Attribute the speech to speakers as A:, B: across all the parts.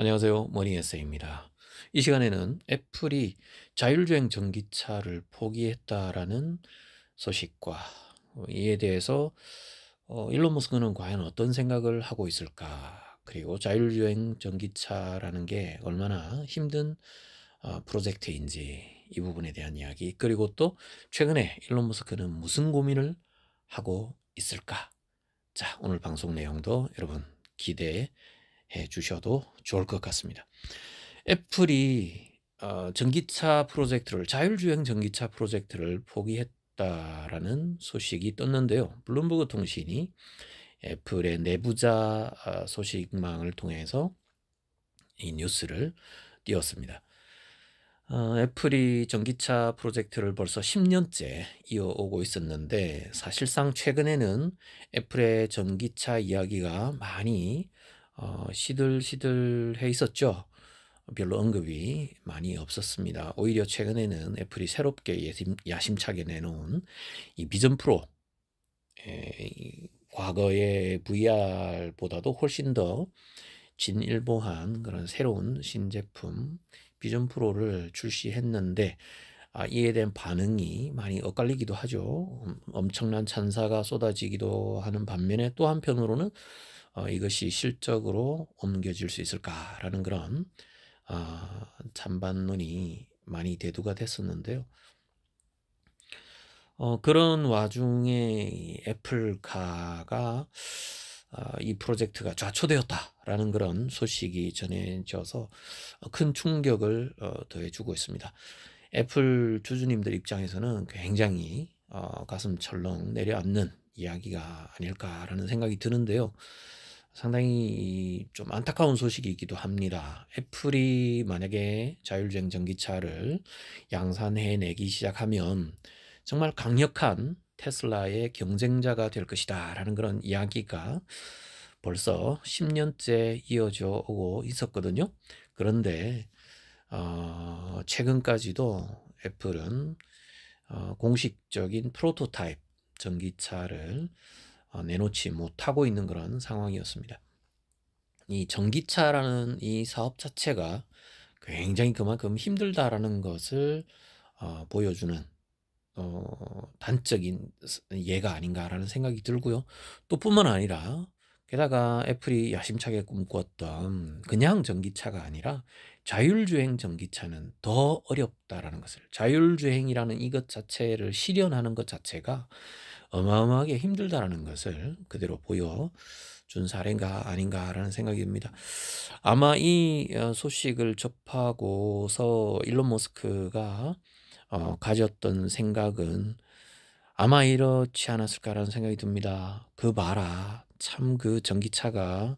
A: 안녕하세요. 머니 에세이입니다. 이 시간에는 애플이 자율주행 전기차를 포기했다라는 소식과 이에 대해서 일론 머스크는 과연 어떤 생각을 하고 있을까? 그리고 자율주행 전기차라는 게 얼마나 힘든 프로젝트인지 이 부분에 대한 이야기, 그리고 또 최근에 일론 머스크는 무슨 고민을 하고 있을까? 자, 오늘 방송 내용도 여러분 기대해 주셔도 좋을 것 같습니다. 애플이 전기차 프로젝트를 자율주행 전기차 프로젝트를 포기했다라는 소식이 떴는데요. 블룸버그 통신이 애플의 내부자 소식망을 통해서 이 뉴스를 띄웠습니다. 애플이 전기차 프로젝트를 벌써 10년째 이어오고 있었는데, 사실상 최근에는 애플의 전기차 이야기가 많이 시들시들해 있었죠. 별로 언급이 많이 없었습니다. 오히려 최근에는 애플이 새롭게 야심차게 내놓은 이 비전 프로, 이 과거의 VR보다도 훨씬 더 진일보한 그런 새로운 신제품 비전 프로를 출시했는데, 이에 대한 반응이 많이 엇갈리기도 하죠. 엄청난 찬사가 쏟아지기도 하는 반면에, 또 한편으로는 이것이 실적으로 옮겨질 수 있을까라는 그런 찬반론이 많이 대두가 됐었는데요. 그런 와중에 이 애플카가 이 프로젝트가 좌초되었다라는 그런 소식이 전해져서 큰 충격을 더해주고 있습니다. 애플 주주님들 입장에서는 굉장히 가슴 철렁 내려앉는 이야기가 아닐까라는 생각이 드는데요. 상당히 좀 안타까운 소식이기도 합니다. 애플이 만약에 자율주행 전기차를 양산해내기 시작하면 정말 강력한 테슬라의 경쟁자가 될 것이다 라는 그런 이야기가 벌써 10년째 이어져 오고 있었거든요. 그런데 최근까지도 애플은 공식적인 프로토타입 전기차를 내놓지 못하고 있는 그런 상황이었습니다. 이 전기차라는 이 사업 자체가 굉장히 그만큼 힘들다라는 것을 보여주는 단적인 예가 아닌가라는 생각이 들고요. 또 뿐만 아니라, 게다가 애플이 야심차게 꿈꿨던 그냥 전기차가 아니라 자율주행 전기차는 더 어렵다라는 것을, 자율주행이라는 이것 자체를 실현하는 것 자체가 어마어마하게 힘들다라는 것을 그대로 보여준 사례인가 아닌가라는 생각이 듭니다. 아마 이 소식을 접하고서 일론 머스크가 가졌던 생각은 아마 이렇지 않았을까라는 생각이 듭니다. 그 봐라, 참 그 전기차가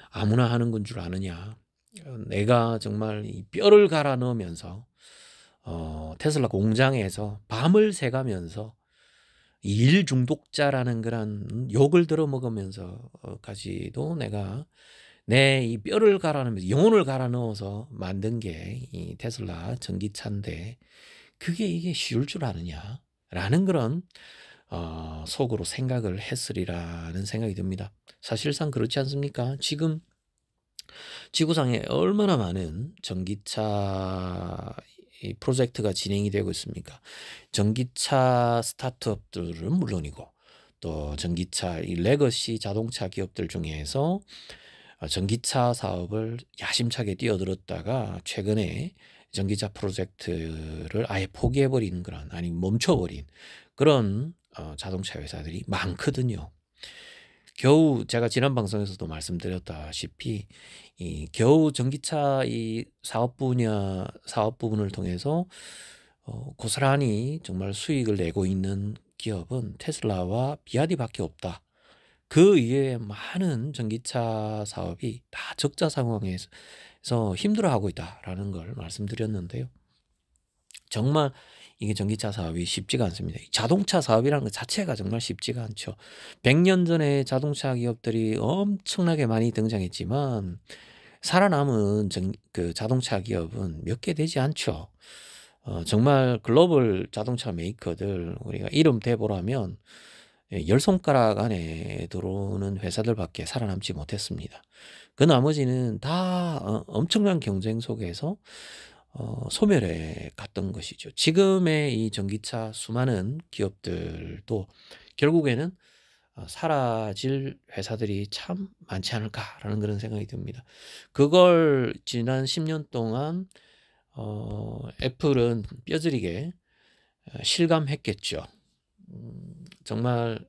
A: 아무나 하는 건 줄 아느냐. 내가 정말 이 뼈를 갈아 넣으면서 테슬라 공장에서 밤을 새가면서 일 중독자라는 그런 욕을 들어먹으면서까지도 내가 내 이 뼈를 갈아 넣으면서 영혼을 갈아 넣어서 만든 게 이 테슬라 전기차인데, 그게 이게 쉬울 줄 아느냐라는 그런 속으로 생각을 했으리라는 생각이 듭니다. 사실상 그렇지 않습니까? 지금 지구상에 얼마나 많은 전기차 이 프로젝트가 진행이 되고 있습니까? 전기차 스타트업들은 물론이고, 또 전기차 이 레거시 자동차 기업들 중에서 전기차 사업을 야심차게 뛰어들었다가 최근에 전기차 프로젝트를 아예 포기해버린 그런, 아니 멈춰버린 그런 자동차 회사들이 많거든요. 겨우 제가 지난 방송에서도 말씀드렸다시피 이 겨우 전기차 이 사업 부분을 통해서 고스란히 정말 수익을 내고 있는 기업은 테슬라와 비아디밖에 없다. 그 이외에 많은 전기차 사업이 다 적자 상황에서 힘들어하고 있다라는 걸 말씀드렸는데요. 정말 이게 전기차 사업이 쉽지가 않습니다. 자동차 사업이라는 것 자체가 정말 쉽지가 않죠. 100년 전에 자동차 기업들이 엄청나게 많이 등장했지만 살아남은 그 자동차 기업은 몇 개 되지 않죠. 정말 글로벌 자동차 메이커들 우리가 이름 대보라면 열 손가락 안에 들어오는 회사들밖에 살아남지 못했습니다. 그 나머지는 다 엄청난 경쟁 속에서 소멸해 갔던 것이죠. 지금의 이 전기차 수많은 기업들도 결국에는 사라질 회사들이 참 많지 않을까라는 그런 생각이 듭니다. 그걸 지난 10년 동안 애플은 뼈저리게 실감했겠죠. 정말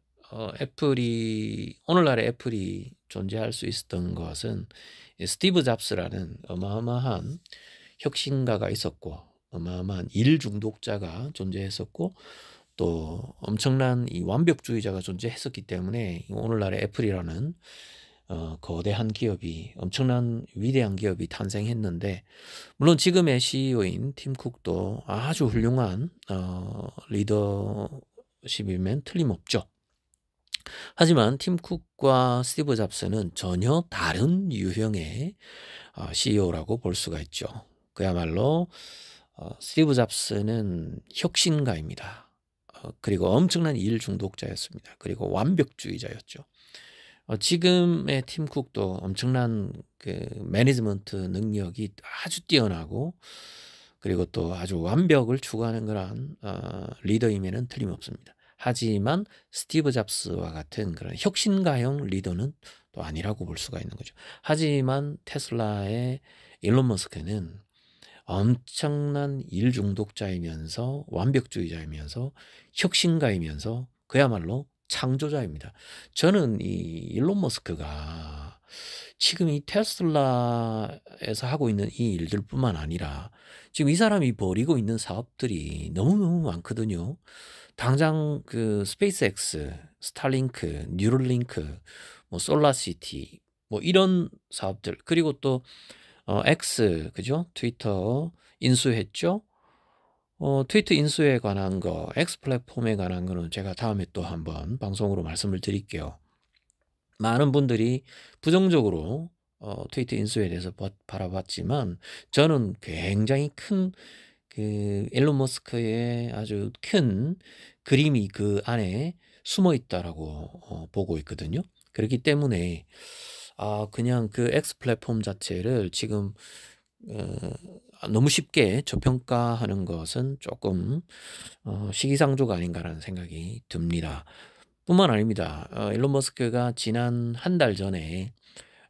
A: 애플이 오늘날의 애플이 존재할 수 있었던 것은 스티브 잡스라는 어마어마한 혁신가가 있었고 어마어마한 일 중독자가 존재했었고 또 엄청난 이 완벽주의자가 존재했었기 때문에 오늘날의 애플이라는 거대한 기업이 엄청난 위대한 기업이 탄생했는데 물론 지금의 CEO인 팀 쿡도 아주 훌륭한 리더십이면 틀림없죠. 하지만 팀 쿡과 스티브 잡스는 전혀 다른 유형의 CEO라고 볼 수가 있죠. 그야말로 스티브 잡스는 혁신가입니다. 그리고 엄청난 일 중독자였습니다. 그리고 완벽주의자였죠. 지금의 팀 쿡도 엄청난 그 매니지먼트 능력이 아주 뛰어나고 그리고 또 아주 완벽을 추구하는 그런 리더임에는 틀림없습니다. 하지만 스티브 잡스와 같은 그런 혁신가형 리더는 또 아니라고 볼 수가 있는 거죠. 하지만 테슬라의 일론 머스크는 엄청난 일 중독자이면서 완벽주의자이면서 혁신가이면서 그야말로 창조자입니다. 저는 이 일론 머스크가 지금 이 테슬라에서 하고 있는 이 일들뿐만 아니라 지금 이 사람이 벌이고 있는 사업들이 너무너무 많거든요. 당장 그 스페이스X, 스타링크, 뉴럴링크, 뭐 솔라시티 뭐 이런 사업들 그리고 또 X 그죠? 트위터 인수했죠? 트위터 인수에 관한 거, X 플랫폼에 관한 거는 제가 다음에 또 한번 방송으로 말씀을 드릴게요. 많은 분들이 부정적으로 트위터 인수에 대해서 바라봤지만 저는 굉장히 큰 그 일론 머스크의 아주 큰 그림이 그 안에 숨어 있다라고 보고 있거든요. 그렇기 때문에 그냥 그 X 플랫폼 자체를 지금 너무 쉽게 저평가하는 것은 조금 시기상조가 아닌가라는 생각이 듭니다. 뿐만 아닙니다. 일론 머스크가 지난 한 달 전에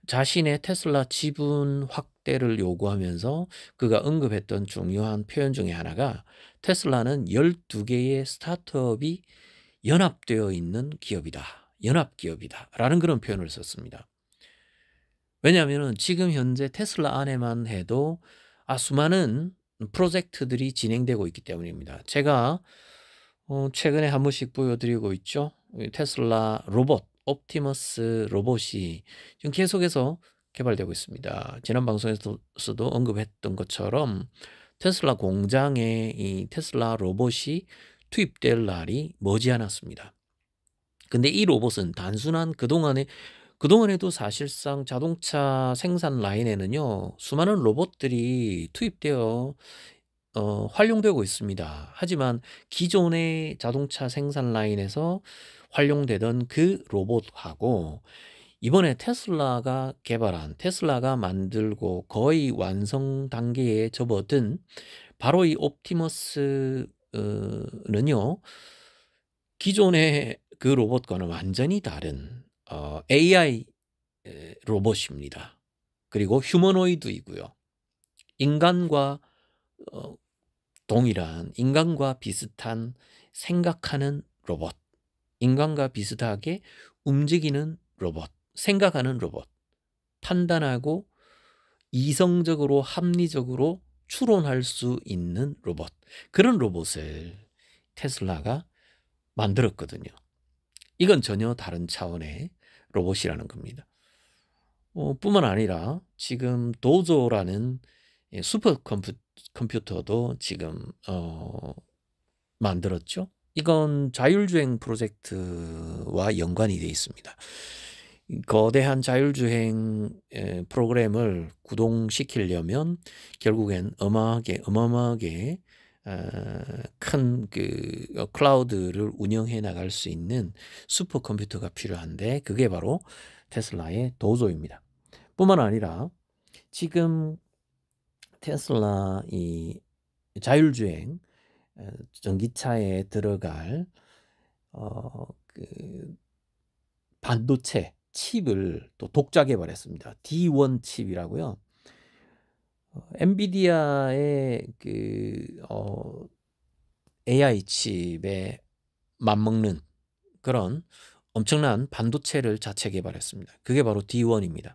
A: 자신의 테슬라 지분 확대를 요구하면서 그가 언급했던 중요한 표현 중에 하나가 테슬라는 12개의 스타트업이 연합되어 있는 기업이다. 연합기업이다. 라는 그런 표현을 썼습니다. 왜냐하면 지금 현재 테슬라 안에만 해도 수많은 프로젝트들이 진행되고 있기 때문입니다. 제가 최근에 한 번씩 보여드리고 있죠. 테슬라 로봇, 옵티머스 로봇이 지금 계속해서 개발되고 있습니다. 지난 방송에서도 언급했던 것처럼 테슬라 공장에 이 테슬라 로봇이 투입될 날이 머지않았습니다. 근데 이 로봇은 단순한 그동안에도 사실상 자동차 생산 라인에는요, 수많은 로봇들이 투입되어 활용되고 있습니다. 하지만 기존의 자동차 생산 라인에서 활용되던 그 로봇하고 이번에 테슬라가 개발한, 테슬라가 만들고 거의 완성 단계에 접어든 바로 이 옵티머스는요, 기존의 그 로봇과는 완전히 다른 AI 로봇입니다. 그리고 휴머노이드이고요. 인간과 동일한, 인간과 비슷한 생각하는 로봇, 인간과 비슷하게 움직이는 로봇, 생각하는 로봇, 판단하고 이성적으로 합리적으로 추론할 수 있는 로봇, 그런 로봇을 테슬라가 만들었거든요. 이건 전혀 다른 차원의 로봇이라는 겁니다. 뿐만 아니라 지금 도조라는 슈퍼 컴퓨터도 지금 만들었죠. 이건 자율주행 프로젝트와 연관이 되어 있습니다. 거대한 자율주행 프로그램을 구동시키려면 결국엔 어마어마하게 큰 클라우드를 운영해 나갈 수 있는 슈퍼컴퓨터가 필요한데 그게 바로 테슬라의 도조입니다. 뿐만 아니라 지금 테슬라 이 자율주행 전기차에 들어갈 그 반도체 칩을 또 독자개 발했습니다. D1 칩이라고요. 엔비디아의 AI 칩에 맞먹는 그런 엄청난 반도체를 자체 개발했습니다. 그게 바로 D1입니다.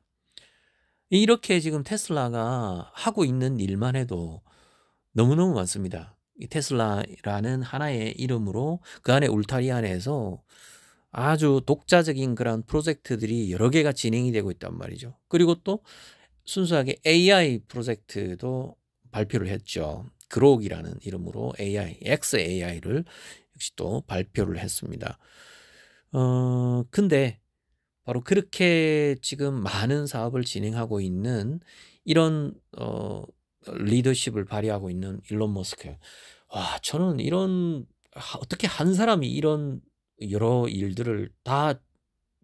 A: 이렇게 지금 테슬라가 하고 있는 일만 해도 너무너무 많습니다. 이 테슬라라는 하나의 이름으로 그 안에 울타리 안에서 아주 독자적인 그런 프로젝트들이 여러 개가 진행이 되고 있단 말이죠. 그리고 또 순수하게 AI 프로젝트도 발표를 했죠. 그록이라는 이름으로 AI, XAI를 역시 또 발표를 했습니다. 근데 바로 그렇게 지금 많은 사업을 진행하고 있는 이런 리더십을 발휘하고 있는 일론 머스크. 와, 저는 어떻게 한 사람이 이런 여러 일들을 다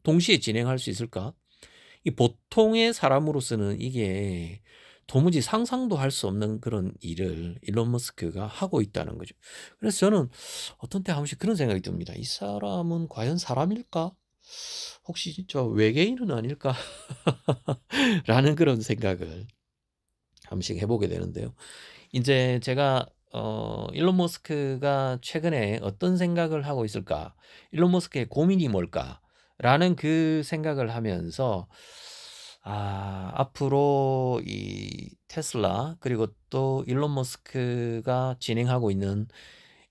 A: 동시에 진행할 수 있을까? 이 보통의 사람으로서는 이게 도무지 상상도 할 수 없는 그런 일을 일론 머스크가 하고 있다는 거죠. 그래서 저는 어떤 때 한 번씩 그런 생각이 듭니다. 이 사람은 과연 사람일까? 혹시 진짜 외계인은 아닐까? 라는 그런 생각을 한 번씩 해보게 되는데요. 이제 제가 일론 머스크가 최근에 어떤 생각을 하고 있을까? 일론 머스크의 고민이 뭘까? 라는 그 생각을 하면서 앞으로 이 테슬라 그리고 또 일론 머스크가 진행하고 있는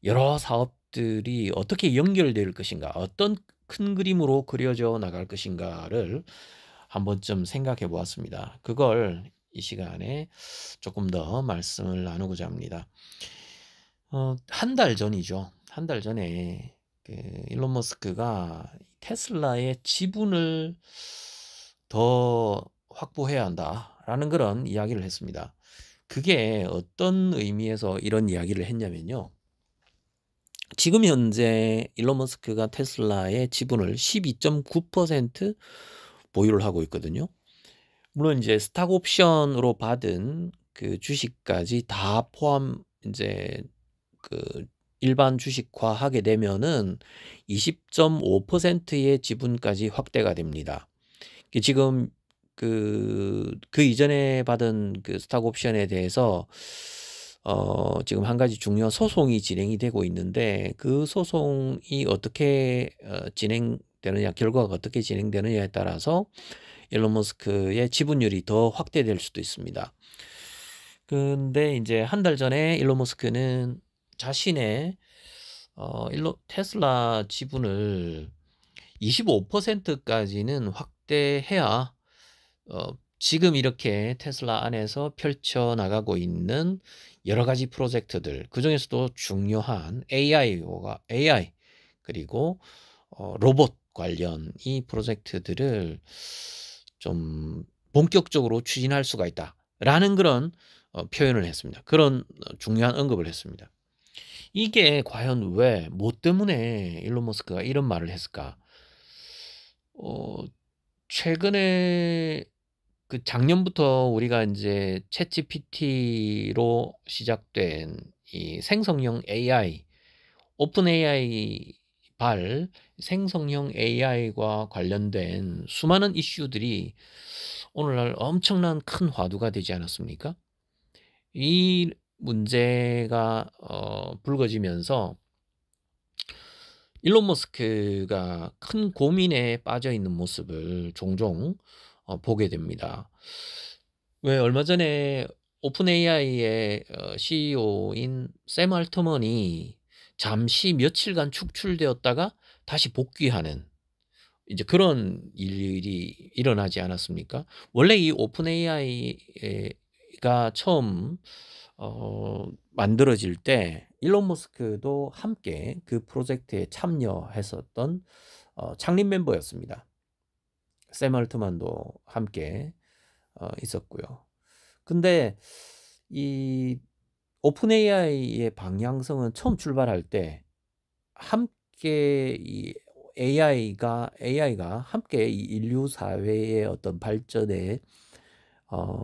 A: 여러 사업들이 어떻게 연결될 것인가? 어떤 큰 그림으로 그려져 나갈 것인가를 한번쯤 생각해 보았습니다. 그걸 이 시간에 조금 더 말씀을 나누고자 합니다. 한 달 전이죠. 한 달 전에 일론 머스크가 테슬라의 지분을 더 확보해야 한다라는 그런 이야기를 했습니다. 그게 어떤 의미에서 이런 이야기를 했냐면요. 지금 현재 일론 머스크가 테슬라의 지분을 12.9% 보유를 하고 있거든요. 물론 이제 스탁 옵션으로 받은 그 주식까지 다 포함 이제 일반 주식화하게 되면은 20.5%의 지분까지 확대가 됩니다. 지금 그 이전에 받은 그 스탁 옵션에 대해서 지금 한 가지 중요한 소송이 진행이 되고 있는데 그 소송이 어떻게 진행되느냐, 결과가 어떻게 진행되느냐에 따라서 일론 머스크의 지분율이 더 확대될 수도 있습니다. 근데 이제 한 달 전에 일론 머스크는 자신의 테슬라 지분을 25%까지는 확대해야 지금 이렇게 테슬라 안에서 펼쳐나가고 있는 여러 가지 프로젝트들, 그중에서도 중요한 AI 그리고 로봇 관련 이 프로젝트들을 좀 본격적으로 추진할 수가 있다라는 그런 표현을 했습니다. 그런 중요한 언급을 했습니다. 이게 과연 뭐 때문에 일론 머스크가 이런 말을 했을까? 최근에 작년부터 우리가 이제 챗GPT로 시작된 이 생성형 AI, 오픈 AI 생성형 AI과 관련된 수많은 이슈들이 오늘날 엄청난 큰 화두가 되지 않았습니까? 이 문제가 불거지면서 일론 머스크가 큰 고민에 빠져 있는 모습을 종종 보게 됩니다. 왜 얼마 전에 오픈 AI의 CEO인 샘 알트먼이 잠시 며칠간 축출되었다가 다시 복귀하는 이제 그런 일이 일어나지 않았습니까? 원래 이 오픈 AI가 처음 만들어질 때 일론 머스크도 함께 그 프로젝트에 참여했었던 창립 멤버였습니다. 샘 알트만도 함께 있었고요. 근데 이 오픈 AI의 방향성은 처음 출발할 때 함께 이 AI가 함께 이 인류 사회의 어떤 발전에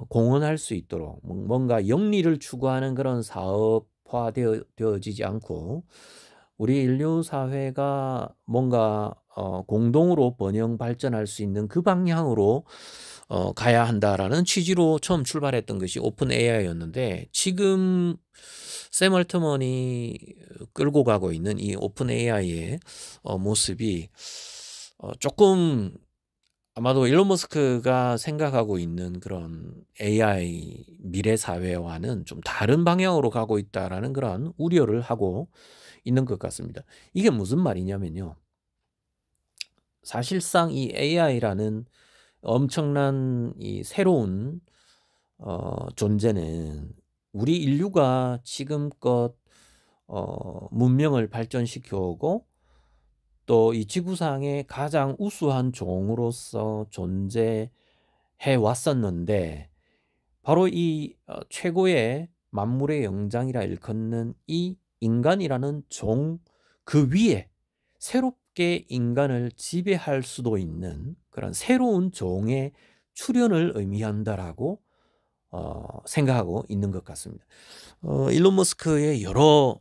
A: 공헌할 수 있도록 뭔가 영리를 추구하는 그런 사업화되어지지 않고 우리 인류 사회가 뭔가 공동으로 번영 발전할 수 있는 그 방향으로 가야 한다라는 취지로 처음 출발했던 것이 오픈 AI였는데, 지금 샘 얼트먼이 끌고 가고 있는 이 오픈 AI의 모습이 조금 아마도 일론 머스크가 생각하고 있는 그런 AI 미래 사회와는 좀 다른 방향으로 가고 있다라는 그런 우려를 하고 있는 것 같습니다. 이게 무슨 말이냐면요. 사실상 이 AI라는 엄청난 이 새로운 존재는 우리 인류가 지금껏 문명을 발전시켜 오고 또 이 지구상의 가장 우수한 종으로서 존재해 왔었는데, 바로 이 최고의 만물의 영장이라 일컫는 이 인간이라는 종 그 위에 새롭게 인간을 지배할 수도 있는 그런 새로운 종의 출현을 의미한다라고 생각하고 있는 것 같습니다. 일론 머스크의 여러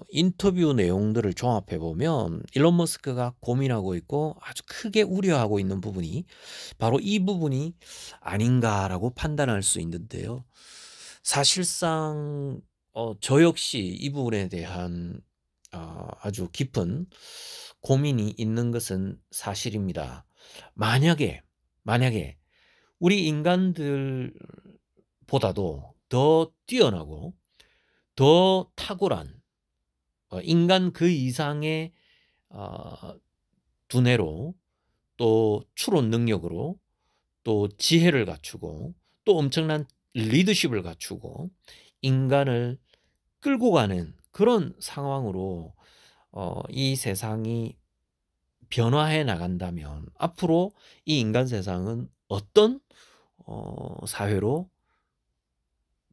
A: 인터뷰 내용들을 종합해 보면 일론 머스크가 고민하고 있고 아주 크게 우려하고 있는 부분이 바로 이 부분이 아닌가라고 판단할 수 있는데요. 사실상 저 역시 이 부분에 대한 아주 깊은 고민이 있는 것은 사실입니다. 만약에 우리 인간들보다도 더 뛰어나고 더 탁월한 인간 그 이상의 두뇌로, 또 추론 능력으로, 또 지혜를 갖추고, 또 엄청난 리더십을 갖추고 인간을 끌고 가는 그런 상황으로 이 세상이 변화해 나간다면 앞으로 이 인간 세상은 어떤 사회로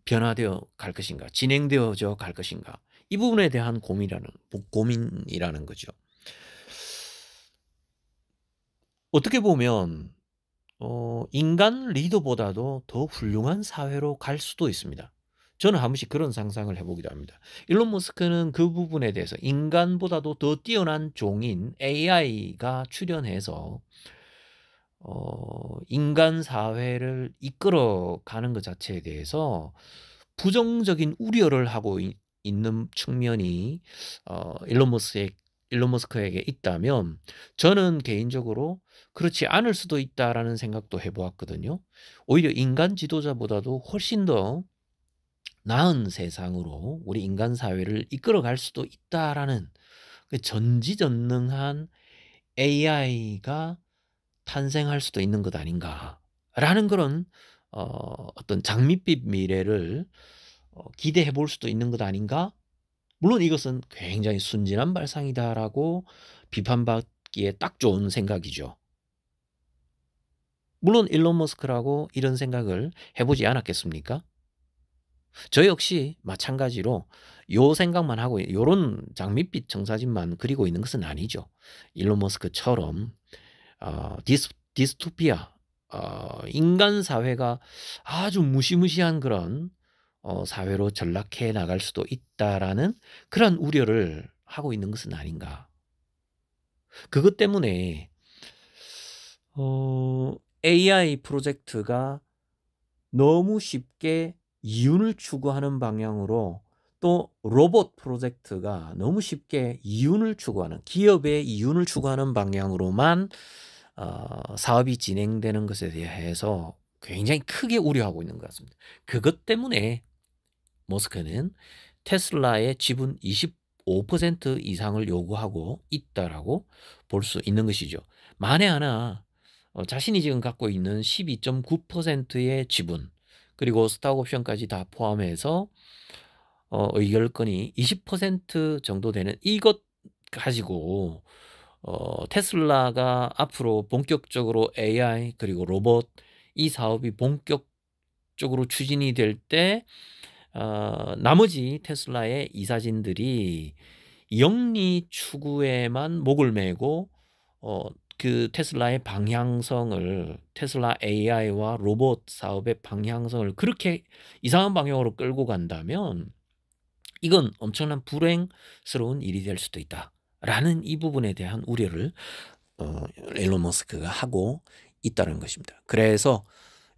A: 변화되어 갈 것인가, 진행되어져 갈 것인가, 이 부분에 대한 고민이라는 거죠. 어떻게 보면 인간 리더보다도 더 훌륭한 사회로 갈 수도 있습니다. 저는 한 번씩 그런 상상을 해보기도 합니다. 일론 머스크는 그 부분에 대해서 인간보다도 더 뛰어난 종인 AI가 출현해서 인간 사회를 이끌어가는 것 자체에 대해서 부정적인 우려를 하고 있는 측면이 일론 머스크에게 있다면, 저는 개인적으로 그렇지 않을 수도 있다라는 생각도 해보았거든요. 오히려 인간 지도자보다도 훨씬 더 나은 세상으로 우리 인간 사회를 이끌어갈 수도 있다라는 그 전지전능한 AI가 탄생할 수도 있는 것 아닌가라는 그런 어떤 장밋빛 미래를 기대해 볼 수도 있는 것 아닌가? 물론 이것은 굉장히 순진한 발상이다라고 비판받기에 딱 좋은 생각이죠. 물론 일론 머스크라고 이런 생각을 해보지 않았겠습니까? 저 역시 마찬가지로 요 생각만 하고 요런 장밋빛 청사진만 그리고 있는 것은 아니죠. 일론 머스크처럼 디스토피아, 인간 사회가 아주 무시무시한 그런 사회로 전락해 나갈 수도 있다라는 그런 우려를 하고 있는 것은 아닌가. 그것 때문에 AI 프로젝트가 너무 쉽게 이윤을 추구하는 방향으로, 또 로봇 프로젝트가 너무 쉽게 이윤을 추구하는, 기업의 이윤을 추구하는 방향으로만 사업이 진행되는 것에 대해서 굉장히 크게 우려하고 있는 것 같습니다. 그것 때문에 머스크는 테슬라의 지분 25% 이상을 요구하고 있다라고 볼 수 있는 것이죠. 만에 하나 자신이 지금 갖고 있는 12.9%의 지분, 그리고 스탁 옵션까지 다 포함해서 의결권이 20% 정도 되는 이것 가지고 테슬라가 앞으로 본격적으로 AI 그리고 로봇 이 사업이 본격적으로 추진이 될 때 나머지 테슬라의 이사진들이 영리 추구에만 목을 매고 그 테슬라의 방향성을, 테슬라 AI와 로봇 사업의 방향성을 그렇게 이상한 방향으로 끌고 간다면 이건 엄청난 불행스러운 일이 될 수도 있다라는 이 부분에 대한 우려를 일론 머스크가 하고 있다는 것입니다. 그래서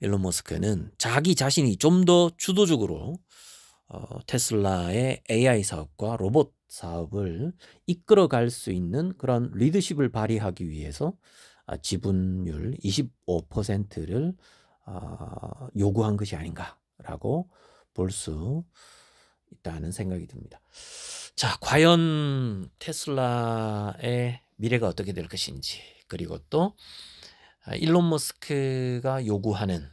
A: 일론 머스크는 자기 자신이 좀 더 주도적으로 테슬라의 AI 사업과 로봇 사업을 이끌어갈 수 있는 그런 리더십을 발휘하기 위해서 지분율 25%를 요구한 것이 아닌가라고 볼 수 있다는 생각이 듭니다. 자, 과연 테슬라의 미래가 어떻게 될 것인지, 그리고 또 일론 머스크가 요구하는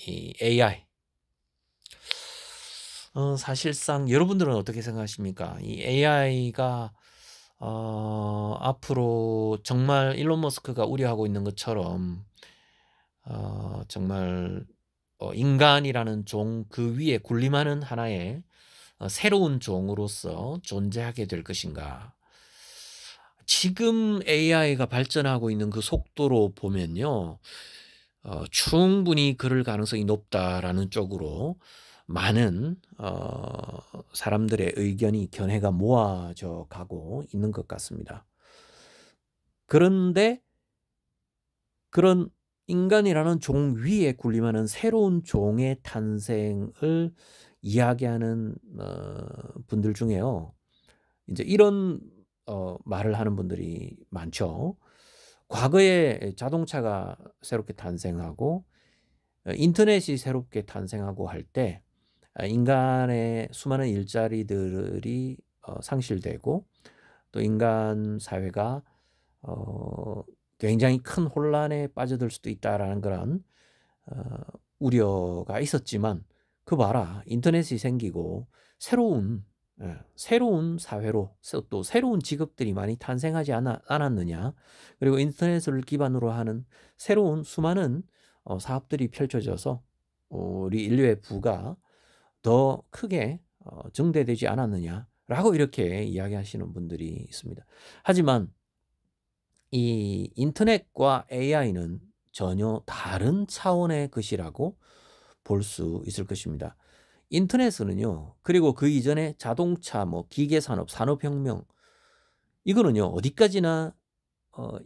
A: 이 AI, 사실상 여러분들은 어떻게 생각하십니까? 이 AI가 앞으로 정말 일론 머스크가 우려하고 있는 것처럼 정말 인간이라는 종 그 위에 군림하는 하나의 새로운 종으로서 존재하게 될 것인가? 지금 AI가 발전하고 있는 그 속도로 보면요, 충분히 그럴 가능성이 높다라는 쪽으로 많은 사람들의 의견이, 견해가 모아져 가고 있는 것 같습니다. 그런데 그런 인간이라는 종 위에 군림하는 새로운 종의 탄생을 이야기하는 분들 중에요, 이제 이런 말을 하는 분들이 많죠. 과거에 자동차가 새롭게 탄생하고 인터넷이 새롭게 탄생하고 할 때 인간의 수많은 일자리들이 상실되고 또 인간 사회가 굉장히 큰 혼란에 빠져들 수도 있다라는 그런 우려가 있었지만, 그 봐라, 인터넷이 생기고 새로운 사회로 또 새로운 직업들이 많이 탄생하지 않았느냐. 그리고 인터넷을 기반으로 하는 새로운 수많은 사업들이 펼쳐져서 우리 인류의 부가 더 크게 증대되지 않았느냐라고 이렇게 이야기하시는 분들이 있습니다. 하지만 이 인터넷과 AI는 전혀 다른 차원의 것이라고 볼 수 있을 것입니다. 인터넷은요, 그리고 그 이전에 자동차, 기계산업, 산업혁명, 이거는요 어디까지나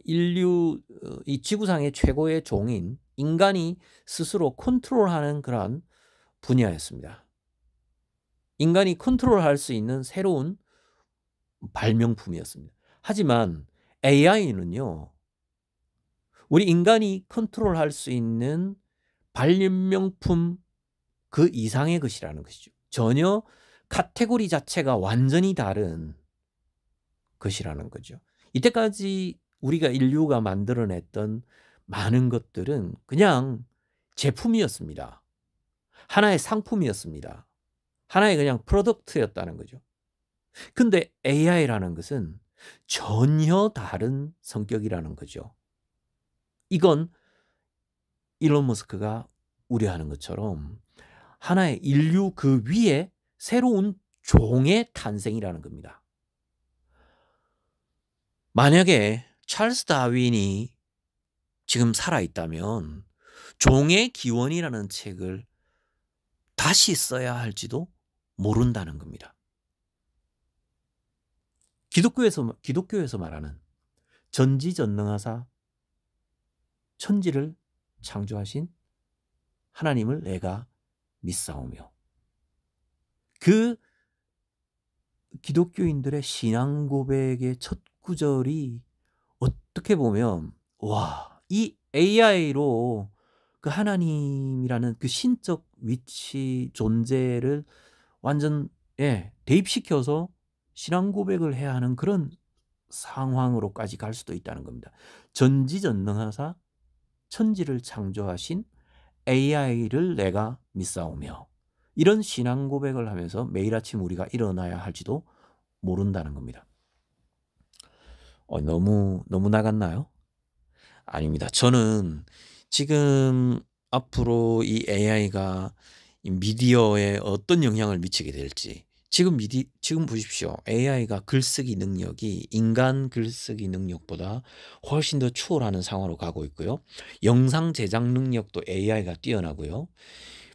A: 인류, 이 지구상의 최고의 종인 인간이 스스로 컨트롤하는 그런 분야였습니다. 인간이 컨트롤할 수 있는 새로운 발명품이었습니다. 하지만 AI는요, 우리 인간이 컨트롤할 수 있는 발명품 그 이상의 것이라는 것이죠. 전혀 카테고리 자체가 완전히 다른 것이라는 거죠. 이때까지 우리가 인류가 만들어냈던 많은 것들은 그냥 제품이었습니다. 하나의 상품이었습니다. 하나의 그냥 프로덕트였다는 거죠. 근데 AI라는 것은 전혀 다른 성격이라는 거죠. 이건 일론 머스크가 우려하는 것처럼 하나의 인류 그 위에 새로운 종의 탄생이라는 겁니다. 만약에 찰스 다윈이 지금 살아있다면 종의 기원이라는 책을 다시 써야 할지도 모른다는 겁니다. 기독교에서 말하는 전지전능하사 천지를 창조하신 하나님을 내가 믿사오며, 그 기독교인들의 신앙 고백의 첫 구절이 어떻게 보면 이 AI로 그 하나님이라는 그 신적 위치 존재를 완전 대입시켜서 신앙 고백을 해야 하는 그런 상황으로까지 갈 수도 있다는 겁니다. 전지전능하사 천지를 창조하신 AI를 내가 믿사오며, 이런 신앙 고백을 하면서 매일 아침 우리가 일어나야 할지도 모른다는 겁니다. 너무 나갔나요? 아닙니다. 저는 지금 앞으로 이 AI가 이 미디어에 어떤 영향을 미치게 될지. 지금 보십시오. AI가 글쓰기 능력이 인간 글쓰기 능력보다 훨씬 더 추월하는 상황으로 가고 있고요. 영상 제작 능력도 AI가 뛰어나고요.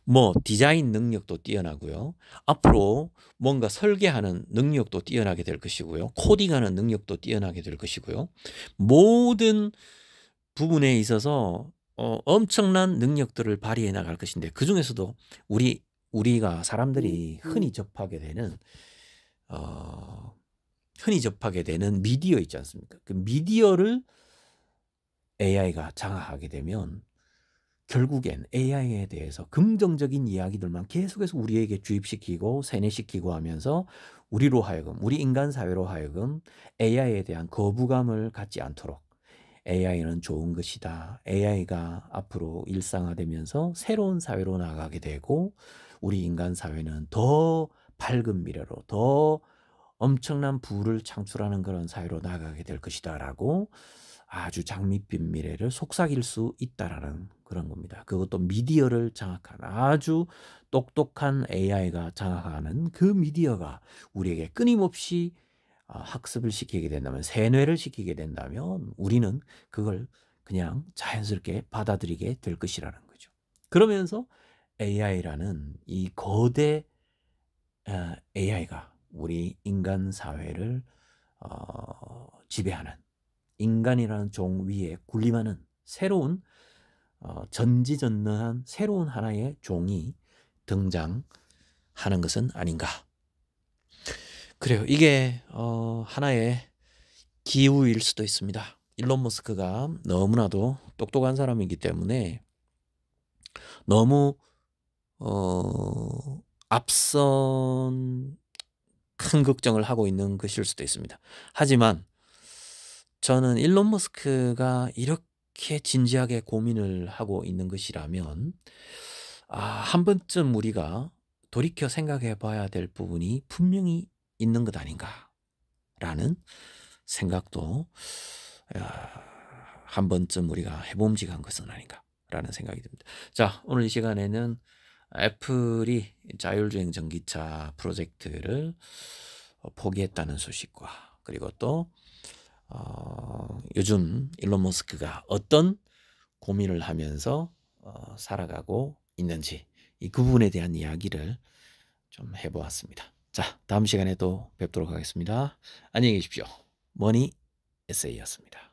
A: 뭐 디자인 능력도 뛰어나고요. 앞으로 뭔가 설계하는 능력도 뛰어나게 될 것이고요. 코딩하는 능력도 뛰어나게 될 것이고요. 모든 부분에 있어서 엄청난 능력들을 발휘해 나갈 것인데, 그중에서도 우리가 사람들이 흔히 접하게 되는 미디어 있지 않습니까? 그 미디어를 AI가 장악하게 되면 결국엔 AI에 대해서 긍정적인 이야기들만 계속해서 우리에게 주입시키고 세뇌시키고 하면서 우리 인간 사회로 하여금 AI에 대한 거부감을 갖지 않도록, AI는 좋은 것이다, AI가 앞으로 일상화되면서 새로운 사회로 나가게 되고 우리 인간 사회는 더 밝은 미래로, 더 엄청난 부를 창출하는 그런 사회로 나가게 될 것이다 라고 아주 장밋빛 미래를 속삭일 수 있다라는 그런 겁니다. 그것도 미디어를 장악한, 아주 똑똑한 AI가 장악하는 그 미디어가 우리에게 끊임없이 학습을 시키게 된다면, 세뇌를 시키게 된다면 우리는 그걸 그냥 자연스럽게 받아들이게 될 것이라는 거죠. 그러면서 AI라는 이 거대 AI가 우리 인간 사회를 지배하는, 인간이라는 종 위에 군림하는 새로운 전지전능한 새로운 하나의 종이 등장하는 것은 아닌가. 그래요. 이게 하나의 기우일 수도 있습니다. 일론 머스크가 너무나도 똑똑한 사람이기 때문에 너무 앞선 큰 걱정을 하고 있는 것일 수도 있습니다. 하지만 저는 일론 머스크가 이렇게 진지하게 고민을 하고 있는 것이라면 한 번쯤 우리가 돌이켜 생각해 봐야 될 부분이 분명히 있는 것 아닌가라는 생각도 한 번쯤 우리가 해봄직한 것은 아닌가라는 생각이 듭니다. 자, 오늘 이 시간에는 애플이 자율주행 전기차 프로젝트를 포기했다는 소식과, 그리고 또 요즘 일론 머스크가 어떤 고민을 하면서 살아가고 있는지, 이 그 부분에 대한 이야기를 좀 해보았습니다. 자, 다음 시간에 또 뵙도록 하겠습니다. 안녕히 계십시오. 머니 에세이였습니다.